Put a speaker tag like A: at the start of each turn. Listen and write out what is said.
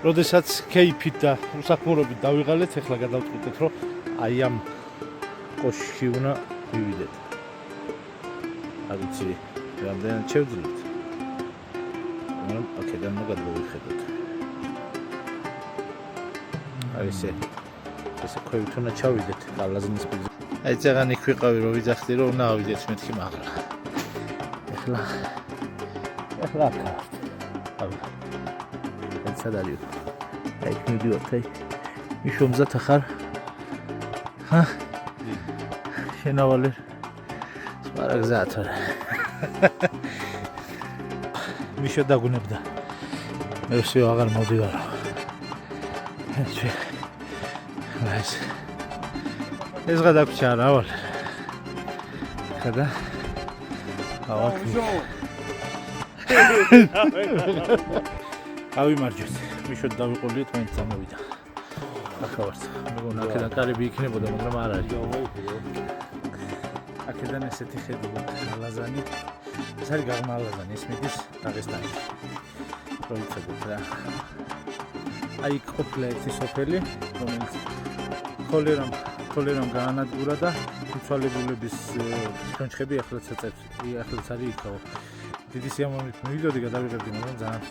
A: როდესაც кейფით და უსახმურობით დავიღალეთ, ეხლა გადავწყვიტეთ, რომ აი ამ კოშკში უნდა ვივიდეთ. არ ვიცი, რამდენად შევძლებთ. მაგრამ აქედან უნდა გადავიხედოთ. აი ესე ქვევით უნდა ჩავიდეთ გალაზნის პირზე. აი წაღან იქ ვიყავი რომ ვიძახდი რომ უნდა ავიდეთ მეთქი მაღლა. ეხლა აქ აი სად არის? აი მივიდივართ აი მიშომზათ ახარ. შენავალი სპარა გზათ არა. მიშო დაგუნებდა. მე ვსიო აღარ მოდივარო. ეს გადაგჭა რა ვარ. ხოდა ავიმარჯვეთ. მიშოთ დავიყოლიეთ, მაინც წამოვიდა. ახლა ვართ. მეგონა აქედან კარიბი იქნებოდა, მაგრამ არ არის. აქედან ესეთი ხედვა ალაზანი. ეს არის გაღმა ალაზანი, ეს მიდის დაღესტანში. პროიცებთ რა. აი ყოფილა ერთი სოფელი, რომელიც ქოლერამ გაანადგურა და მიცვალებულების ჩონჩხები ახლაც აწევს. ახლა არის იქაო. დიდი სიამოვნებით მივიდოდი, გადავიღებდი, მაგრამ ძალიან